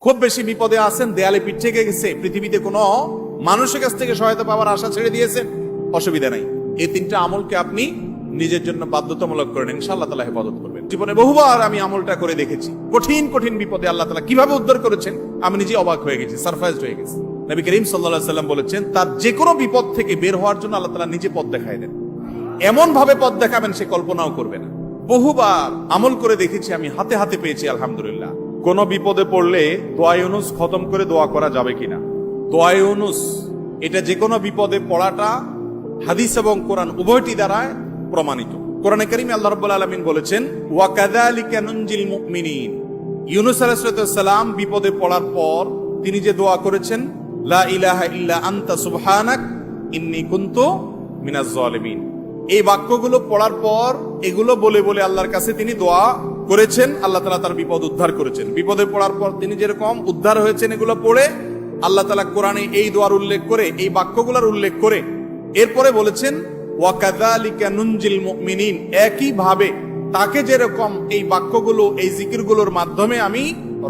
খুব বেশি বিপদে আছেন, দেয়ালে পিঠ থেকে গেছে, পৃথিবীতে কোনো মানুষের কাছ থেকে সহায়তা পাওয়ার আশা ছেড়ে দিয়েছেন, অসুবিধা নাই। এই তিনটা আমলকে আপনি নিজের জন্য বাধ্যতামূলক করেন, ইনশাআল্লাহ তাআলা হেফাজত করবেন। জীবনে বহুবার আমি আমলটা করে দেখেছি। কঠিন কঠিন বিপদে আল্লাহ তাআলা কিভাবে উদ্ধার করেছেন আমি নিজে অবাক হয়ে গেছি, সারপ্রাইজড হয়ে গেছি। নবী করিম সাল্লাল্লাহু আলাইহি ওয়াসাল্লাম বলেছেন, তার যে কোনো বিপদ থেকে বের হওয়ার জন্য আল্লাহ তাআলা নিজে পথ দেখায় দেন। এমন ভাবে পথ দেখাবেন সে কল্পনাও করবে না। বহুবার আমল করে দেখেছি আমি, হাতে হাতে পেয়েছি আলহামদুলিল্লাহ। কোন বিপদে পড়লে দোয়া ইউনুস খতম করে দোয়া করা যাবে কিনা? দোয়া ইউনুস এটা যে কোনো বিপদে পড়াটা হাদিস এবং কোরআন উভয়টি দ্বারা প্রমাণিত। কোরআনে কারীমে আল্লাহ রাব্বুল আলামিন বলেছেন, ওয়া কাযালিকা নুনজিল মুমিনিন। ইউনুস আলাইহিস সালাম বিপদে পড়ার পর তিনি যে দোয়া করেছেন, লা ইলাহা ইল্লা আনতা সুবহানাক ইন্নী কুনতু মিনাজ জালিমিন, এই বাক্যগুলো পড়ার পর এগুলো বলে বলে আল্লাহর কাছে তিনি দোয়া করেছেন, আল্লাহ তাআলা তার বিপদ উদ্ধার করেছেন। বিপদে পড়ার পর তিনি যেরকম উদ্ধার হয়েছেন এগুলো পড়ে আল্লাহ তাআলা কোরআনে এই দোয়ার উল্লেখ করে, এই বাক্যগুলোর উল্লেখ করে এরপরে বলেছেন, ওয়া কাযালিকা নুনজিল মুমিনিন, একই ভাবে তাকে যেরকম এই বাক্যগুলো এই জিকিরগুলোর মাধ্যমে আমি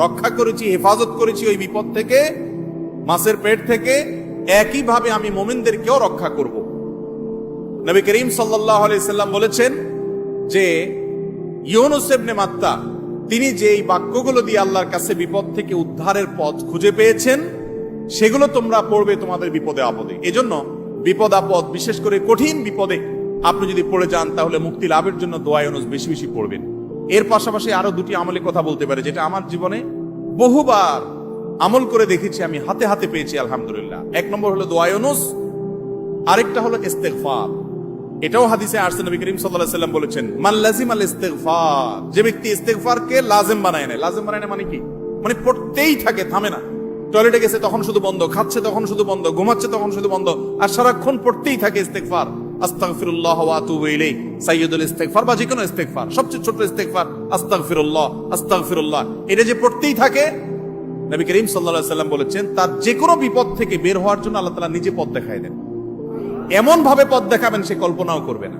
রক্ষা করেছি, হেফাজত করেছি ওই বিপদ থেকে, মাছের পেট থেকে, একই ভাবে আমি মুমিনদেরকেও রক্ষা করব। নবী করিম সাল্লাল্লাহু আলাইহি সাল্লাম বলেছেন যে ইউনুস ইবনে মাত্তা তিনি যে এই বাক্যগুলো দিয়ে আল্লাহর কাছে বিপদ থেকে উদ্ধারের পথ খুঁজে পেয়েছেন, সেগুলো তোমরা পড়বে তোমাদের বিপদে আপদে। এজন্য বিপদ আপদ, বিশেষ করে কঠিন বিপদে আপনি যদি পড়ে যান তাহলে মুক্তি লাভের জন্য দোয়া ইউনুস বেশি বেশি পড়বেন। এর পাশাপাশি আরো দুটি আমলের কথা বলতে পারে, যেটা আমার জীবনে বহুবার আমল করে দেখেছি আমি, হাতে হাতে পেয়েছি আলহামদুলিল্লাহ। এক নম্বর হলো দোয়া ইউনুস, আরেকটা হলো ইস্তেগফার। এটাও হাদিসে আসছে, নবী করিম সাল্লাল্লাহু আলাইহি ওয়াসাল্লাম বলেছেন, মান লাজিমাল ইস্তেগফার, যে ব্যক্তি ইস্তেগফারকে লাজিম বানায় নেয়। লাজিম বানায় নেয় মানে কি? মানে পড়তেই থাকে, থামে না। টয়লেটে গেছে তখন শুধু বন্ধ, খাচ্ছে তখন শুধু বন্ধ, ঘুমাচ্ছে তখন শুধু বন্ধ, আর সারাক্ষণ পড়তেই থাকে ইস্তেগফার। আস্তাগফিরুল্লাহ ওয়া আতুবু ইলাইহি, সাইয়্যিদুল ইস্তেগফার বা যে কোনো ইস্তেগফার, সবচেয়ে ছোট ইস্তেগফার আস্তাগফিরুল্লাহ আস্তাগফিরুল্লাহ, এটা যে পড়তেই থাকে, নবী করিম সাল্লাল্লাহু আলাইহি ওয়াসাল্লাম বলেছেন, তার যে কোনো বিপদ থেকে বের হওয়ার জন্য আল্লাহ তাআলা নিজে পথ দেখায় দেন। এমন ভাবে পথ দেখাবেন সে কল্পনাও করবে না।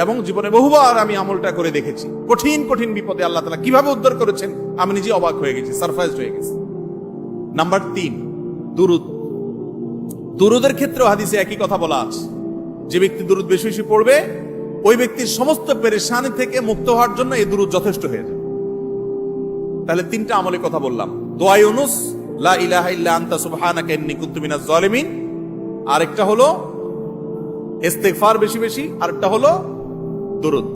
এবং জীবনে বহুবার আমি আমলটা করে দেখেছি। কঠিন কঠিন বিপদে আল্লাহ তাআলা কিভাবে উদ্ধার করেছেন আমি নিজে অবাক হয়ে গেছি, সারপ্রাইজড হয়ে গেছি। নাম্বার 3, দুরুদ। দুরুদের ক্ষেত্রেও হাদিসে একই কথা বলা আছে, যে ব্যক্তি দুরুদ বেশি বেশি পড়বে ওই ব্যক্তির সমস্ত পেরেশানি থেকে মুক্ত হওয়ার জন্য এই দুরুদ যথেষ্ট হয়ে যায়। তাহলে 3টা আমলের কথা বললাম, দোয়া ইউনুস, লা ইলাহা ইল্লা আনতা সুবহানাকা ইন্নী কুনতু মিনাজ জালিমিন, আরেকটা হলো ইস্তেগফার বেশি বেশি, আরেকটা হলো দুরুদ।